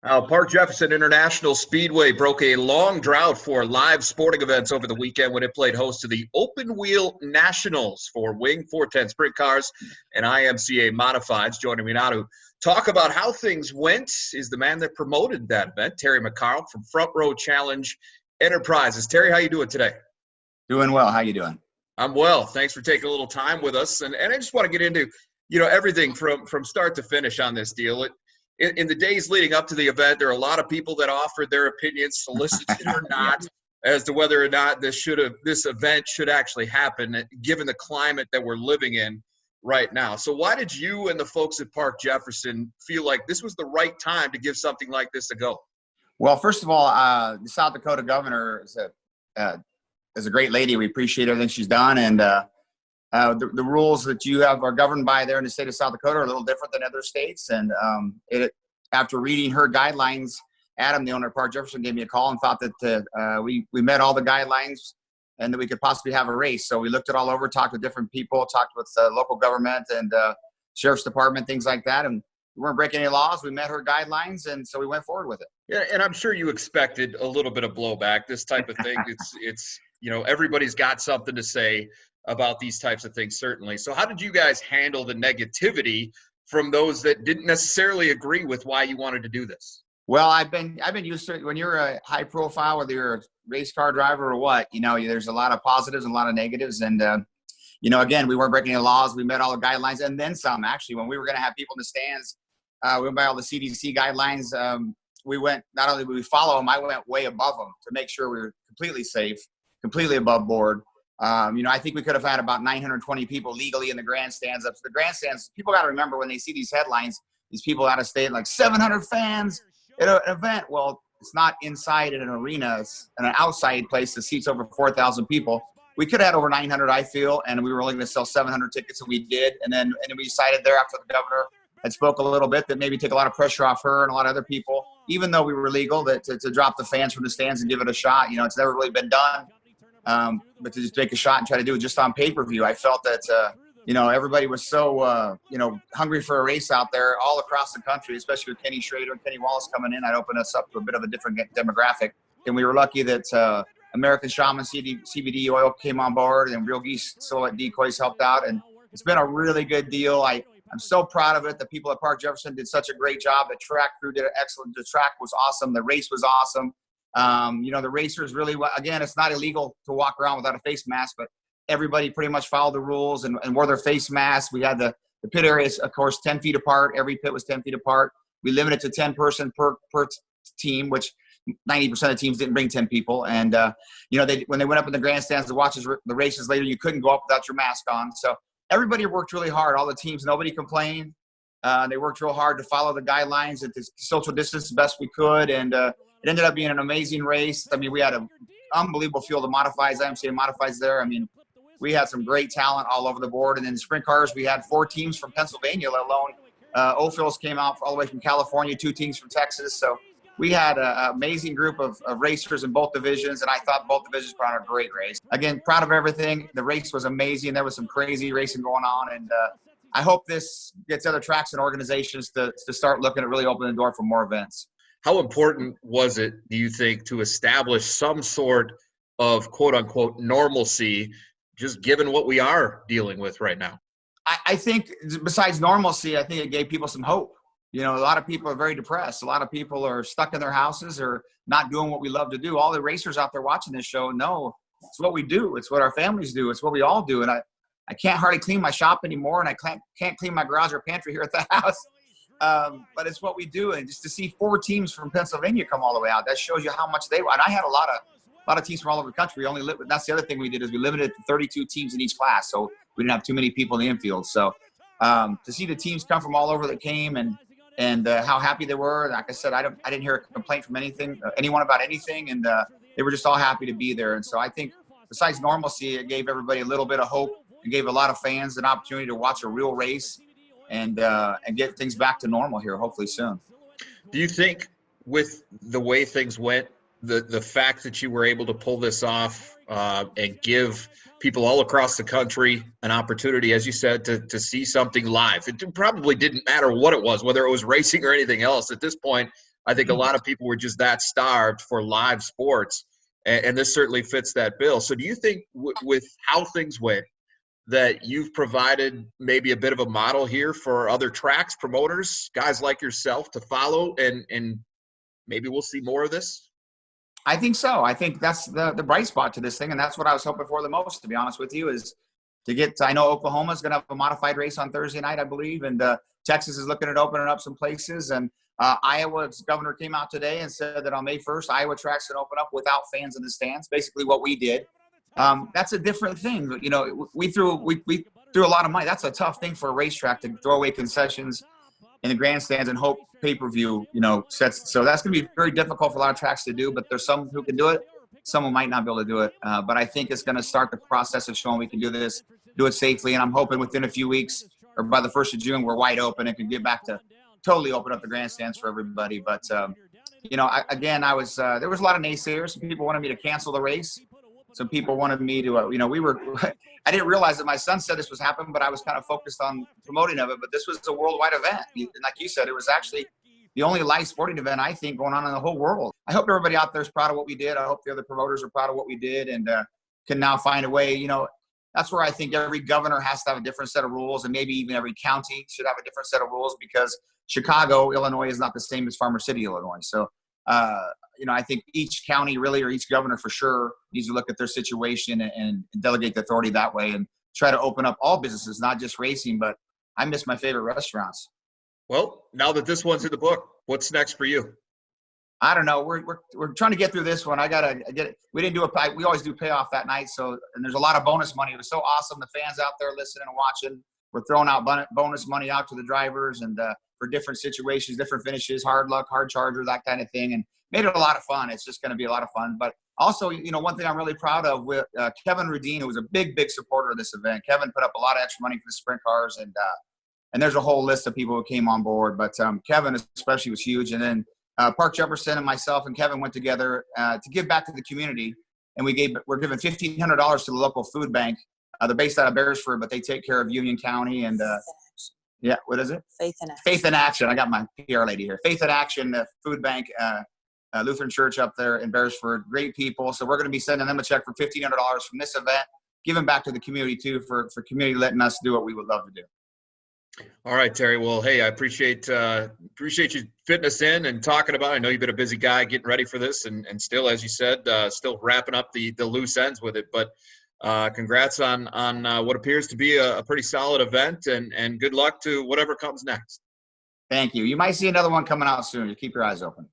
Jefferson International Speedway broke a long drought for live sporting events over the weekend when it played host to the Open Wheel Nationals for Wing 410 Sprint Cars and IMCA Modifieds. Joining me now to talk about how things went is the man that promoted that event, Terry McCarl from Front Row Challenge Enterprises. Terry, how you doing today? Doing well. How you doing? I'm well. Thanks for taking a little time with us. And I just want to get into, everything from start to finish on this deal. In the days leading up to the event, there are a lot of people that offered their opinions, solicited or not, as to whether or not this event should actually happen, given the climate that we're living in right now. So why did you and the folks at Park Jefferson feel like this was the right time to give something like this a go? Well, first of all, the South Dakota governor is a great lady. We appreciate everything she's done, and the rules that you have are governed by there in the state of South Dakota are a little different than other states. And after reading her guidelines, Adam, the owner of Park Jefferson, gave me a call and thought that we met all the guidelines and that we could possibly have a race. So we looked it all over, talked with different people, talked with local government and sheriff's department, things like that. And we weren't breaking any laws. We met her guidelines, and so we went forward with it. Yeah, and I'm sure you expected a little bit of blowback. This type of thing, it's everybody's got something to say about these types of things, certainly. So how did you guys handle the negativity from those that didn't necessarily agree with why you wanted to do this? Well, I've been used to it. When you're a high profile, whether you're a race car driver or what, there's a lot of positives and a lot of negatives. And, again, we weren't breaking any laws. We met all the guidelines and then some. Actually, when we were going to have people in the stands, we went by all the CDC guidelines. We went, not only did we follow them, I went way above them to make sure we were completely safe, completely above board. I think we could have had about 920 people legally in the grandstands. Up to the grandstands, people got to remember when they see these headlines, these people out of state, like 700 fans at an event. Well, it's not inside in an arena. It's an outside place that seats over 4,000 people. We could have had over 900, I feel, and we were only going to sell 700 tickets, and we did. And then we decided there after the governor had spoke a little bit that maybe take a lot of pressure off her and a lot of other people, even though we were legal, that to drop the fans from the stands and give it a shot. It's never really been done. But to just take a shot and try to do it just on pay-per-view, I felt that, everybody was so, hungry for a race out there all across the country, especially with Kenny Schrader and Kenny Wallace coming in. I'd open us up to a bit of a different demographic. And we were lucky that American Shaman CBD oil came on board and Real Geese Silhouette Decoys helped out. And it's been a really good deal. I'm so proud of it. The people at Park Jefferson did such a great job. The track crew did excellent. The track was awesome. The race was awesome. The racers really, again, it's not illegal to walk around without a face mask, but everybody pretty much followed the rules and wore their face masks. We had the pit areas, of course, 10 feet apart. Every pit was 10 feet apart. We limited to 10 person per team, which 90% of teams didn't bring 10 people. And, when they went up in the grandstands to watch the races later, you couldn't go up without your mask on. So everybody worked really hard. All the teams, nobody complained. They worked real hard to follow the guidelines at the social distance the best we could. And, it ended up being an amazing race. I mean, we had an unbelievable field of modifieds, IMCA modifieds there. I mean, we had some great talent all over the board. And then the sprint cars, we had 4 teams from Pennsylvania, let alone Ophils came out all the way from California, 2 teams from Texas. So we had an amazing group of racers in both divisions, and I thought both divisions put on a great race. Again, proud of everything. The race was amazing. There was some crazy racing going on, and I hope this gets other tracks and organizations to start looking at really opening the door for more events. How important was it, do you think, to establish some sort of quote-unquote normalcy, just given what we are dealing with right now? I think besides normalcy, I think it gave people some hope. A lot of people are very depressed. A lot of people are stuck in their houses or not doing what we love to do. All the racers out there watching this show know it's what we do. It's what our families do. It's what we all do. And I can't hardly clean my shop anymore, and I can't clean my garage or pantry here at the house. But it's what we do, and just to see 4 teams from Pennsylvania come all the way out, that shows you how much they want. And I had a lot of teams from all over the country. We only that's the other thing we did is we limited it to 32 teams in each class, so we didn't have too many people in the infield. So to see the teams come from all over that came and how happy they were, like I said, I didn't hear a complaint from anyone about anything, and they were just all happy to be there. And so I think besides normalcy, it gave everybody a little bit of hope. It gave a lot of fans an opportunity to watch a real race and get things back to normal here, hopefully soon. Do you think with the way things went, the fact that you were able to pull this off and give people all across the country an opportunity, as you said, to see something live? It probably didn't matter what it was, whether it was racing or anything else. At this point, I think a lot of people were just that starved for live sports, and this certainly fits that bill. So do you think with how things went, that you've provided maybe a bit of a model here for other tracks, promoters, guys like yourself to follow, and maybe we'll see more of this? I think so. I think that's the bright spot to this thing, and that's what I was hoping for the most, to be honest with you, is to get – I know Oklahoma's going to have a modified race on Thursday night, I believe, and Texas is looking at opening up some places, and Iowa's governor came out today and said that on May 1st, Iowa tracks can open up without fans in the stands, basically what we did. That's a different thing. You know, we threw a lot of money. That's a tough thing for a racetrack, to throw away concessions in the grandstands and hope pay-per-view, sets. So that's going to be very difficult for a lot of tracks to do, but there's some who can do it. Some who might not be able to do it. But I think it's going to start the process of showing we can do this, do it safely. And I'm hoping within a few weeks or by the 1st of June, we're wide open and can get back to totally open up the grandstands for everybody. But, there was a lot of naysayers. Some people wanted me to cancel the race. Some people wanted me to, I didn't realize that my son said this was happening, but I was kind of focused on promoting of it. But this was a worldwide event. And like you said, it was actually the only live sporting event, I think, going on in the whole world. I hope everybody out there is proud of what we did. I hope the other promoters are proud of what we did and can now find a way. That's where I think every governor has to have a different set of rules, and maybe even every county should have a different set of rules, because Chicago, Illinois is not the same as Farmer City, Illinois. So, I think each county really, or each governor for sure, needs to look at their situation and delegate the authority that way and try to open up all businesses, not just racing. But I miss my favorite restaurants. Well, now that this one's in the book, what's next for you? I don't know. We're trying to get through this one. I gotta get it. We didn't do we always do payoff that night. So, and there's a lot of bonus money. It was so awesome. The fans out there listening and watching. We're throwing out bonus money out to the drivers and for different situations, different finishes, hard luck, hard charger, that kind of thing, and made it a lot of fun. It's just going to be a lot of fun. But also, one thing I'm really proud of with Kevin Rudine, who was a big supporter of this event. Kevin put up a lot of extra money for the sprint cars, and there's a whole list of people who came on board. But Kevin especially was huge. And then Park Jefferson and myself and Kevin went together to give back to the community, and we're giving $1,500 to the local food bank. They're based out of Beresford, but they take care of Union County and yeah, what is it? Faith in Action. Faith in Action. I got my PR lady here. Faith in Action, the food bank, Lutheran Church up there in Beresford. Great people. So we're going to be sending them a check for $1,500 from this event, giving back to the community too, for community letting us do what we would love to do. All right, Terry. Well, hey, I appreciate you fitting us in and talking about it. I know you've been a busy guy getting ready for this, and still, as you said, still wrapping up the loose ends with it. But congrats on what appears to be a pretty solid event, and good luck to whatever comes next. Thank you. You might see another one coming out soon. Just keep your eyes open.